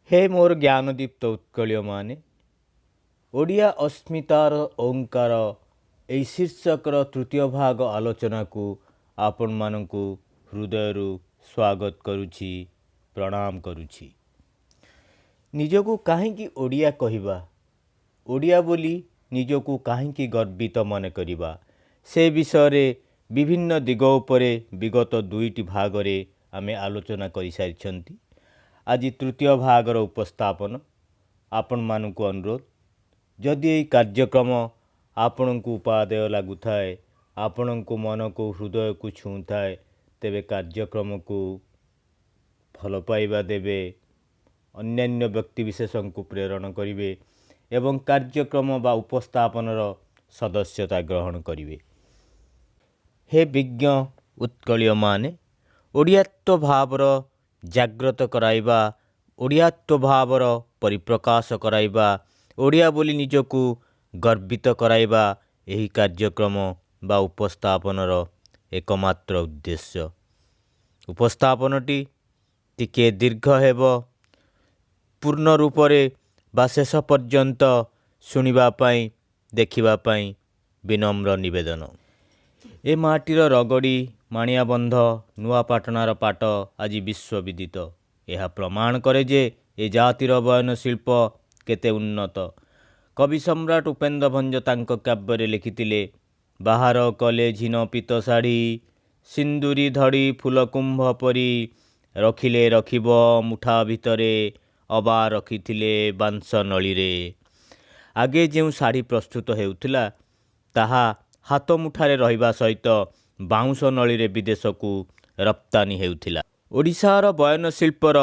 हे मोर ज्ञानदीप्त उत्कलिय माने ओडिया अस्मितार ओंकार एई शीर्षकर तृतीय भाग आलोचना को आपण मानकु हृदय स्वागत करुछि प्रणाम करुछि। निजको काहेकि ओडिया कहिबा ओडिया बोली निजको काहेकि गर्वित मन करिबा से विषय विभिन्न दिग उपरे विगत दुईटी भागरे आमे आलोचना करि सारिछंती। आज तृतीय भागर उपस्थापन आपण मानकु अनुरोध जदि यह कार्यक्रम आपण को उपादेय लगुए आपण को मन को हृदय को छुँए तेबे कार्यक्रम को भल पाइबा देवे अन्यान्य व्यक्तिविशेष को प्रेरण करिवे एवं कार्यक्रम बा उपस्थापनर सदस्यता ग्रहण करिवे। हे विज्ञ उत्कलिय माने ओडियात्व भावर जाग्रत कराइबा ओडियात्व भावर परिप्रकाश कराइबा ओडिया बोली निजको गर्वित कराइबा एही कार्यक्रम बा उपस्थापनर एकमात्र उद्देश्य। उपस्थापनटी टिके दीर्घ हेब पूर्ण रूपरे बा शेष पर्यंत शुणिबा पाई देखिबा पाई विनम्र निवेदन। ए माटीर रगड़ी माणियाबंध नुआपाटनार पाट आज विश्वविदित। यह प्रमाण करे जे ए जातिर बयन शिल्प केते उन्नत। कवि सम्राट उपेन्द्र भंज तांको काव्य लिखिथिले बाहार कले झिन पीत शाढ़ी सिंदूरी धड़ी फूलकुंभ परी रखिले रखिब मुठा भितरे अबा रखिथिले बांस नळीरे। आगे जो शाढ़ी प्रस्तुत हेउथिला ताहा हाथ मुठारे रहिबा सहित बाउंस नळीरे विदेश को रप्तानी हेउथिला। ओडिशार बयन शिल्पर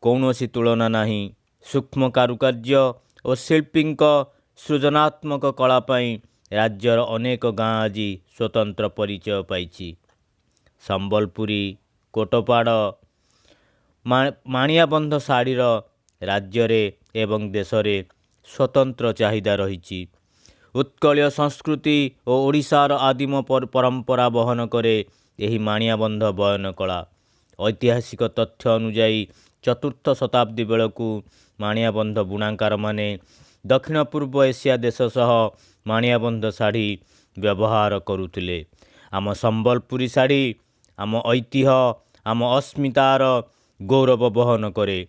कौनसी तुलना नाही। सूक्ष्म कारुकार्य और शिल्पींक सृजनात्मक कला पाई राज्यर अनेक गाँ आज स्वतंत्र परिचय पाइछि। संबलपुरी कोटपाड़ माणियाबंध शाढ़ीर राज्य एवं देशरे स्वतंत्र चाहिदा रही। उत्कलीय संस्कृति और ओडिशार आदिम परंपरा बहन करे यही माणियाबंध बयन कला। ऐतिहासिक तथ्य अनुजाई चतुर्थ शताब्दी बेलू माणियाबंध बुणाकार माने दक्षिण पूर्व एशिया देश सह माणियाबंध शाढ़ी व्यवहार करुथिले। आम संबलपुरी शाढ़ी आम ऐतिह्य आम अस्मितार गौरव बहन करे।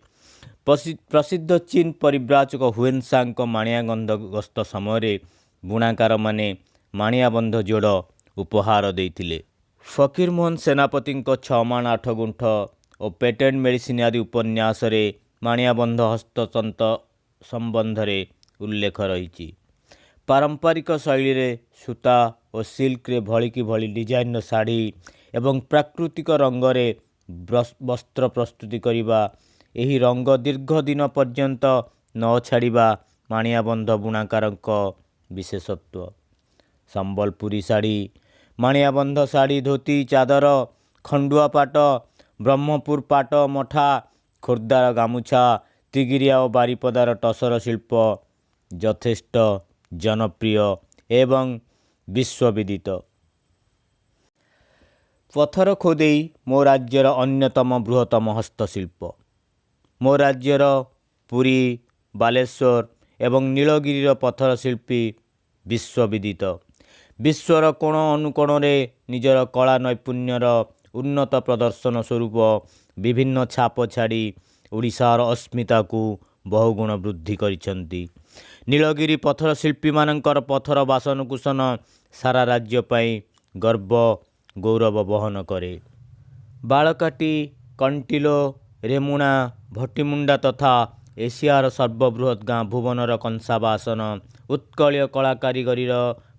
प्रसिद्ध चीन परिव्राजक हुएनसांग माणियाबंध गस्त समय बुणाकार माने माणियाबंध जोड़ उपहार देइथिले। फकीर मोहन सेनापति 6 माण 8 गुंठ और पेटेंट मेडिसिन आदि उपन्यास माणियाबंध हस्ततंत संबंध रे उल्लेख रही। पारंपरिक शैली रे सूता और सिल्क रे भली भली डिजाइन शाढ़ी एवं प्राकृतिक रंग रे वस्त्र प्रस्तुति करिबा एही रंग दीर्घ दिन पर्यंत न छाड़िबा माणियाबंध बुणाकारक विशेषत्व। संबलपुरी शाढ़ी माणियाबंध शाढ़ी धोती चादर खंडुआ पाट ब्रह्मपुर पाट मठा खोर्धार गामुछा तिगिरिया और बारिपदार टसर शिल्प यथेष्ट जनप्रिय एवं विश्वविदित। पत्थर खोदेई मो राज्यर अन्यतम बृहत्तम हस्तशिल्प। मो राज्यर पुरी बालेश्वर एवं नीलगिरीर पत्थर शिल्पी विश्वविदित। विश्वर कोण अनुकोण निजर कला नैपुण्यर उन्नत प्रदर्शन स्वरूप विभिन्न छाप छाड़ी ओडिशार अस्मिता को बहुगुण वृद्धि करिसेंती। नीलगिरी पत्थर शिल्पी मानकर पत्थर बासनकुसन सारा राज्य पाई गर्व गौरव बहन करे। बालकाटी कंटिलो रेमुणा भट्टिमुंडा तथा एशियार सर्वबृहत गाँ भुवनर कंसा बासन उत्कलीय कला कारीगरीर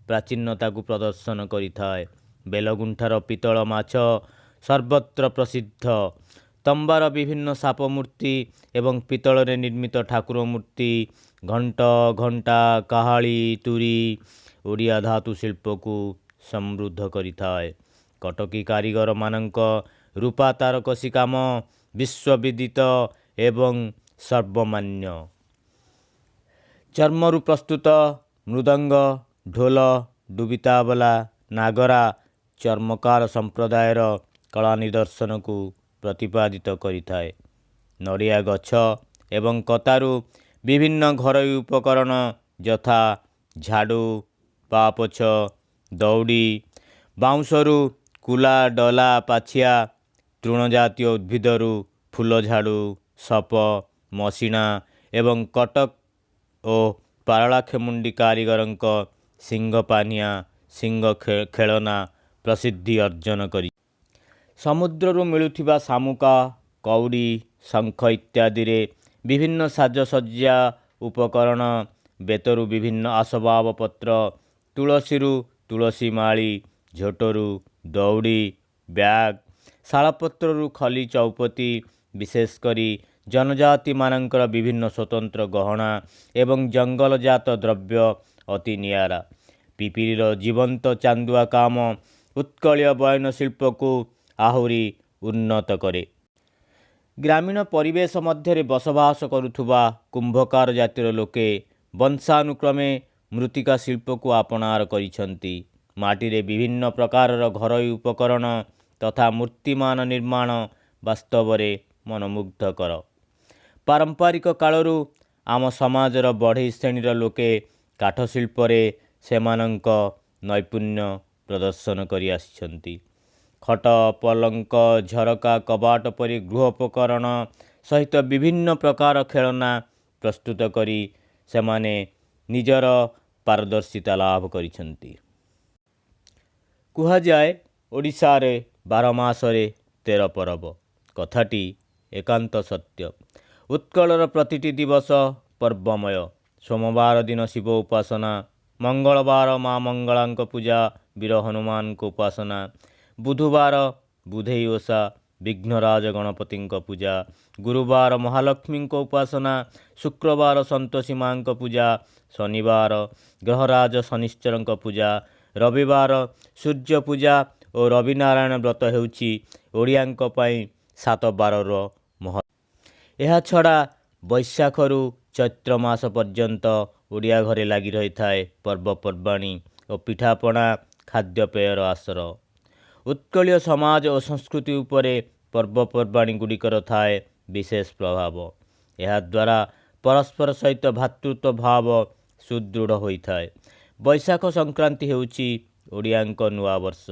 प्राचीनता को प्रदर्शन करिथाए। बेलगुंठार पितल माछ सर्वत्र प्रसिद्ध। तंबार विभिन्न साप मूर्ति एवं पितल रे निर्मित ठाकुर मूर्ति घंट घंटा काहाली तुरी ओडिया धातु शिल्प को समृद्ध करिथाए। कटकी कारीगर मानक रूपा तारकसी काम विश्वविदित एवं सर्वमान्य। चर्मरू प्रस्तुत मृदंग ढोल डुबिताबला नागरा चर्मकार संप्रदायर कला निदर्शन को प्रतिपादित करिथाए। नड़िया गछ ଏବଂ କତାରୁ ବିଭିନ୍ନ ଘରୋଇ ଉପକରଣ ଯଥା ଝାଡ଼ୁ, ପାପୋଛ, ଦଉଡ଼ି, ବାଉଁଶରୁ କୁଲା, ଡଲା, ପାଛିଆ, ତୃଣଜାତୀୟ ଉଦ୍ଭିଦରୁ ଫୁଲ ଝାଡ଼ୁ, ସପ, ମସିଣା ଏବଂ କଟକ ଓ ପାରଳାଖେମୁଣ୍ଡି କାରିଗରଙ୍କ ସିଂହ ପାନିଆ, ସିଂହ ଖେଳନା ପ୍ରସିଦ୍ଧି ଅର୍ଜନ କରି ସମୁଦ୍ରରୁ ମିଳୁଥିବା ଶାମୁକା, କଉଡ଼ି, ଶଙ୍ଖ ଇତ୍ୟାଦିରେ ବିଭିନ୍ନ ସାଜସଜ୍ଜା ଉପକରଣ, ବେତରୁ ବିଭିନ୍ନ ଆସବାବପତ୍ର, ତୁଳସୀରୁ ତୁଳସୀ ମାଳି, ଝୋଟରୁ ଦଉଡ଼ି, ବ୍ୟାଗ୍, ଶାଳପତ୍ରରୁ ଖଲି ଚୌପତି, ବିଶେଷ କରି ଜନଜାତିମାନଙ୍କର ବିଭିନ୍ନ ସ୍ୱତନ୍ତ୍ର ଗହଣା ଏବଂ ଜଙ୍ଗଲଜାତ ଦ୍ରବ୍ୟ ଅତି ନିଆରା। ପିପିଲିର ଜୀବନ୍ତ ଚାନ୍ଦୁଆ କାମ ଉତ୍କଳୀୟ ବୟନଶିଳ୍ପକୁ ଆହୁରି ଉନ୍ନତ କରେ। ଗ୍ରାମୀଣ ପରିବେଶ ମଧ୍ୟରେ ବସବାସ କରୁଥିବା କୁମ୍ଭକାର ଜାତିର ଲୋକେ ବଂଶାନୁକ୍ରମେ ମୃତ୍ତିକା ଶିଳ୍ପକୁ ଆପଣାର କରିଛନ୍ତି। ମାଟିରେ ବିଭିନ୍ନ ପ୍ରକାରର ଘରୋଇ ଉପକରଣ ତଥା ମୂର୍ତ୍ତିମାନ ନିର୍ମାଣ ବାସ୍ତବରେ ମନମୁଗ୍ଧକର। ପାରମ୍ପରିକ କାଳରୁ ଆମ ସମାଜର ବଢ଼େଇ ଶ୍ରେଣୀର ଲୋକେ କାଠ ଶିଳ୍ପରେ ସେମାନଙ୍କ ନୈପୁଣ୍ୟ ପ୍ରଦର୍ଶନ କରି ଆସିଛନ୍ତି। ଖଟ, ପଲଙ୍କ, ଝରକା, କବାଟ ପରି ଗୃହୋପକରଣ ସହିତ ବିଭିନ୍ନ ପ୍ରକାର ଖେଳନା ପ୍ରସ୍ତୁତ କରି ସେମାନେ ନିଜର ପାରଦର୍ଶିତା ଲାଭ କରିଛନ୍ତି। କୁହାଯାଏ ଓଡ଼ିଶାରେ 12 ମାସରେ 13 ପରବ। କଥାଟି ଏକାନ୍ତ ସତ୍ୟ। ଉତ୍କଳର ପ୍ରତିଟି ଦିବସ ପର୍ବମୟ। ସୋମବାର ଦିନ ଶିବ ଉପାସନା, ମଙ୍ଗଳବାର ମା ମଙ୍ଗଳାଙ୍କ ପୂଜା, ବୀର ହନୁମାନଙ୍କ ଉପାସନା, ବୁଧବାର ବୁଧେଇ ଓଷା, ବିଘ୍ନରାଜ ଗଣପତିଙ୍କ ପୂଜା, ଗୁରୁବାର ମହାଲକ୍ଷ୍ମୀଙ୍କ ଉପାସନା, ଶୁକ୍ରବାର ସନ୍ତୋଷୀ ମାଙ୍କ ପୂଜା, ଶନିବାର ଗ୍ରହରାଜ ଶନିଶ୍ଚରଙ୍କ ପୂଜା, ରବିବାର ସୂର୍ଯ୍ୟ ପୂଜା ଓ ରବିନାରାୟଣ ବ୍ରତ ହେଉଛି ଓଡ଼ିଆଙ୍କ ପାଇଁ 7 ବାରର ମହତ୍ତ୍ୱ। ଏହାଛଡ଼ା ବୈଶାଖରୁ ଚୈତ୍ର ମାସ ପର୍ଯ୍ୟନ୍ତ ଓଡ଼ିଆ ଘରେ ଲାଗି ରହିଥାଏ ପର୍ବପର୍ବାଣୀ ଓ ପିଠାପଣା ଖାଦ୍ୟପେୟର ଆସର। ଉତ୍କଳୀୟ ସମାଜ ଓ ସଂସ୍କୃତି ଉପରେ ପର୍ବପର୍ବାଣୀ ଗୁଡ଼ିକର ଥାଏ ବିଶେଷ ପ୍ରଭାବ। ଏହାଦ୍ୱାରା ପରସ୍ପର ସହିତ ଭ୍ରାତୃତ୍ୱ ଭାବ ସୁଦୃଢ଼ ହୋଇଥାଏ। ବୈଶାଖ ସଂକ୍ରାନ୍ତି ହେଉଛି ଓଡ଼ିଆଙ୍କ ନୂଆବର୍ଷ।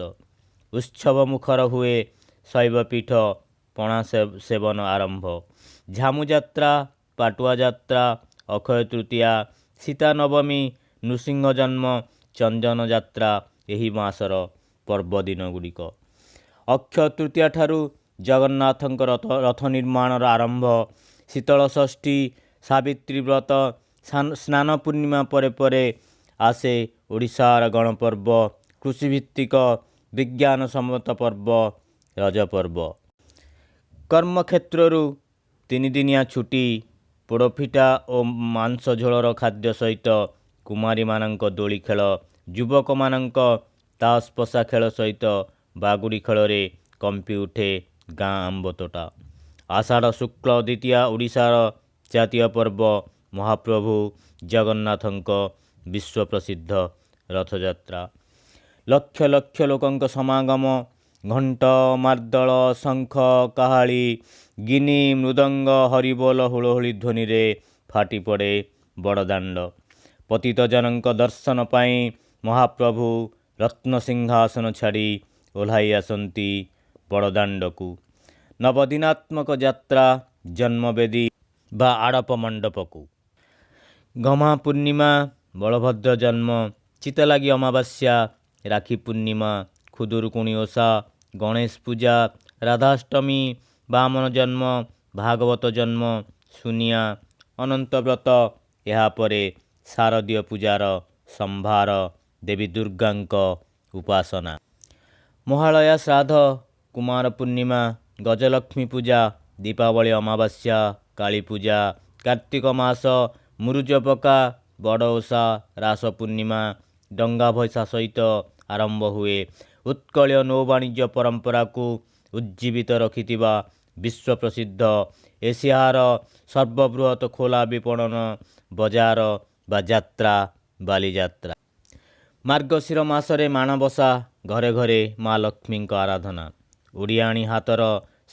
ଉତ୍ସବ ମୁଖର ହୁଏ ଶୈବପୀଠ ପଣା ସେବନ ଆରମ୍ଭ। ଝାମୁଯାତ୍ରା, ପାଟୁଆ ଯାତ୍ରା, ଅକ୍ଷୟ ତୃତୀୟା, ସୀତା ନବମୀ, ନୃସିଂହ ଜନ୍ମ, ଚନ୍ଦନ ଯାତ୍ରା ଏହି ମାସର ପର୍ବଦିନ ଗୁଡ଼ିକ। ଅକ୍ଷୟ ତୃତୀୟା ଠାରୁ ଜଗନ୍ନାଥଙ୍କ ରଥ ନିର୍ମାଣର ଆରମ୍ଭ। ଶୀତଳ ଷଷ୍ଠୀ, ସାବିତ୍ରୀ ବ୍ରତ, ସ୍ନାନ ପୂର୍ଣ୍ଣିମା ପରେ ପରେ ଆସେ ଓଡ଼ିଶାର ଗଣପର୍ବ, କୃଷିଭିତ୍ତିକ ବିଜ୍ଞାନସମ୍ମତ ପର୍ବ ରଜପର୍ବ। କର୍ମକ୍ଷେତ୍ରରୁ 3 ଦିନିଆ ଛୁଟି, ପୋଡ଼ପିଠା ଓ ମାଂସ ଝୋଳର ଖାଦ୍ୟ ସହିତ କୁମାରୀମାନଙ୍କ ଦୋଳି ଖେଳ, ଯୁବକମାନଙ୍କ ତାସ ପଶା ଖେଳ ସହିତ ବାଗୁଡ଼ି ଖେଳରେ କମ୍ପି ଉଠେ ଗାଁ ଆମ୍ବତୋଟା। ଆଷାଢ଼ ଶୁକ୍ଳ ଦ୍ୱିତୀୟା ଓଡ଼ିଶାର ଜାତୀୟ ପର୍ବ ମହାପ୍ରଭୁ ଜଗନ୍ନାଥଙ୍କ ବିଶ୍ୱପ୍ରସିଦ୍ଧ ରଥଯାତ୍ରା। ଲକ୍ଷ ଲକ୍ଷ ଲୋକଙ୍କ ସମାଗମ। ଘଣ୍ଟ, ମାର୍ଦ୍ଦଳ, ଶଙ୍ଖ, କାହାଳି, ଗିନି, ମୃଦଙ୍ଗ, ହରିବୋଲ, ହୁଳହୁଳି ଧ୍ୱନିରେ ଫାଟି ପଡ଼େ ବଡ଼ଦାଣ୍ଡ। ପତିତଜନଙ୍କ ଦର୍ଶନ ପାଇଁ ମହାପ୍ରଭୁ ରତ୍ନସିଂହାସନ ଛାଡ଼ି ଓହ୍ଲାଇ ଆସନ୍ତି ବଡ଼ଦାଣ୍ଡକୁ। ନବଦିନାତ୍ମକ ଯାତ୍ରା ଜନ୍ମବେଦୀ ବା ଆଡ଼ପ ମଣ୍ଡପକୁ। ଗହ୍ମା ପୂର୍ଣ୍ଣିମା, ବଳଭଦ୍ର ଜନ୍ମ, ଚିତଲାଗି ଅମାବାସ୍ୟା, ରାକ୍ଷୀ ପୂର୍ଣ୍ଣିମା, ଖୁଦୁରୁକୁଣି ଓଷା, ଗଣେଶ ପୂଜା, ରାଧାଷ୍ଟମୀ, ବାମନ ଜନ୍ମ, ଭାଗବତ ଜନ୍ମ, ସୁନିଆ, ଅନନ୍ତ ବ୍ରତ, ଏହାପରେ ଶାରଦୀୟ ପୂଜାର ସମ୍ଭାର, ଦେବୀ ଦୁର୍ଗାଙ୍କ ଉପାସନା। ମହାଳୟା ଶ୍ରାଦ୍ଧ, କୁମାର ପୂର୍ଣ୍ଣିମା, ଗଜଲକ୍ଷ୍ମୀ ପୂଜା, ଦୀପାବଳି ଅମାବାସ୍ୟା, କାଳୀପୂଜା, କାର୍ତ୍ତିକ ମାସ, ମୁରୁଜ ପକା, ବଡ଼ ଓଷା, ରାସ ପୂର୍ଣ୍ଣିମା, ଡଙ୍ଗା ଭସା ସହିତ ଆରମ୍ଭ ହୁଏ ଉତ୍କଳୀୟ ନୌବାଣିଜ୍ୟ ପରମ୍ପରାକୁ ଉଜ୍ଜୀବିତ ରଖିଥିବା ବିଶ୍ୱପ୍ରସିଦ୍ଧ ଏସିଆର ସର୍ବବୃହତ୍ ଖୋଲା ବିପଣନ ବଜାର ବା ଯାତ୍ରା ବାଲିଯାତ୍ରା। ମାର୍ଗଶିର ମାସରେ ମାଣବସା, ଘରେ ଘରେ ମା ଲକ୍ଷ୍ମୀଙ୍କ ଆରାଧନା। ଓଡ଼ିଆଣୀ ହାତର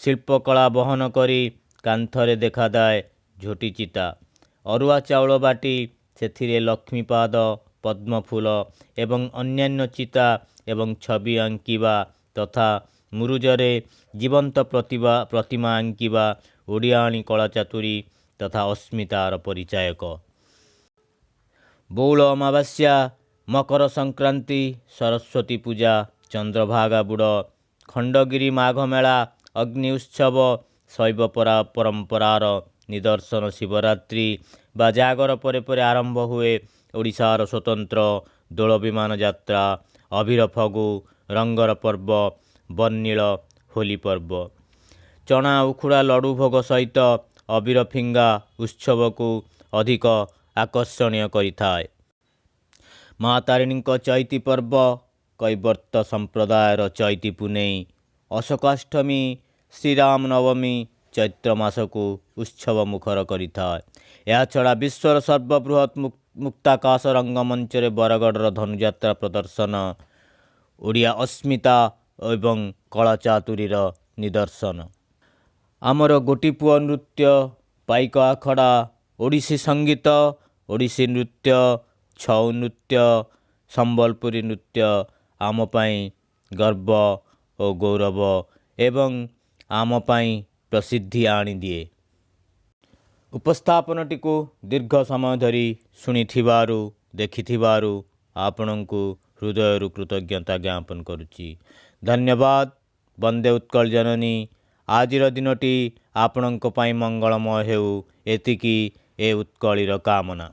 ଶିଳ୍ପକଳା ବହନ କରି କାନ୍ଥରେ ଦେଖାଦାଏ ଝୋଟି ଚିତା। ଅରୁଆ ଚାଉଳ ବାଟି ସେଥିରେ ଲକ୍ଷ୍ମୀପାଦ, ପଦ୍ମଫୁଲ ଏବଂ ଅନ୍ୟାନ୍ୟ ଚିତା ଏବଂ ଛବି ଆଙ୍କିବା ତଥା ମୁରୁଜରେ ଜୀବନ୍ତ ପ୍ରତିମା ଆଙ୍କିବା ଓଡ଼ିଆଣୀ କଳା ଚାତୁରୀ ତଥା ଅସ୍ମିତାର ପରିଚାୟକ। ବଉଳ ଅମାବାସ୍ୟା, ମକର ସଂକ୍ରାନ୍ତି, ସରସ୍ୱତୀ ପୂଜା, ଚନ୍ଦ୍ରଭାଗା ବୁଡ଼, ଖଣ୍ଡଗିରି ମାଘ ମେଳା, ଅଗ୍ନି ଉତ୍ସବ, ଶୈବ ପରମ୍ପରାର ନିଦର୍ଶନ ଶିବରାତ୍ରି ବା ଜାଗର ପରେ ପରେ ଆରମ୍ଭ ହୁଏ ଓଡ଼ିଶାର ସ୍ୱତନ୍ତ୍ର ଦୋଳ ବିମାନ ଯାତ୍ରା, ଅଭିର ଫଗୁ, ରଙ୍ଗର ପର୍ବ, ବର୍ଣ୍ଣିଳ ହୋଲି ପର୍ବ। ଚଣା ଉଖୁଡ଼ା ଲଡ଼ୁ ଭୋଗ ସହିତ ଅବିର ଫିଙ୍ଗା ଉତ୍ସବକୁ ଅଧିକ ଆକର୍ଷଣୀୟ କରିଥାଏ। ମା ତାରିଣୀଙ୍କ ଚୈତି ପର୍ବ, କୈବର୍ତ୍ତ ସମ୍ପ୍ରଦାୟର ଚୈତି ପୁନେଇ, ଅଶୋକାଷ୍ଟମୀ, ଶ୍ରୀରାମ ନବମୀ ଚୈତ୍ର ମାସକୁ ଉତ୍ସବ ମୁଖର କରିଥାଏ। ଏହାଛଡ଼ା ବିଶ୍ୱର ସର୍ବବୃହତ୍ ମୁକ୍ତାକାଶ ରଙ୍ଗମଞ୍ଚରେ ବରଗଡ଼ର ଧନୁଯାତ୍ରା ପ୍ରଦର୍ଶନ ଓଡ଼ିଆ ଅସ୍ମିତା ଏବଂ କଳା ଚାତୁରୀର ନିଦର୍ଶନ। ଆମର ଗୋଟିପୁଅ ନୃତ୍ୟ, ପାଇକ ଆଖଡ଼ା, ଓଡ଼ିଶୀ ସଙ୍ଗୀତ, ଓଡ଼ିଶୀ ନୃତ୍ୟ, ଛଉ ନୃତ୍ୟ, ସମ୍ବଲପୁରୀ ନୃତ୍ୟ ଆମ ପାଇଁ ଗର୍ବ ଓ ଗୌରବ ଏବଂ ଆମ ପାଇଁ ପ୍ରସିଦ୍ଧି ଆଣିଦିଏ। ଉପସ୍ଥାପନଟିକୁ ଦୀର୍ଘ ସମୟ ଧରି ଶୁଣିଥିବାରୁ ଦେଖିଥିବାରୁ ଆପଣଙ୍କୁ ହୃଦୟରୁ କୃତଜ୍ଞତା ଜ୍ଞାପନ କରୁଛି। ଧନ୍ୟବାଦ। ବନ୍ଦେ ଉତ୍କଳ ଜନନୀ। ଆଜିର ଦିନଟି ଆପଣଙ୍କ ପାଇଁ ମଙ୍ଗଳମୟ ହେଉ, ଏତିକି ଏ ଉତ୍କଳୀର କାମନା।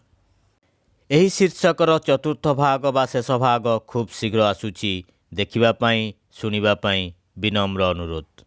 ଏହି ଶୀର୍ଷକର ଚତୁର୍ଥ ଭାଗ ବା ଶେଷ ଭାଗ ଖୁବ୍ ଶୀଘ୍ର ଆସୁଛି। ଦେଖିବା ପାଇଁ, ଶୁଣିବା ପାଇଁ ବିନମ୍ର ଅନୁରୋଧ।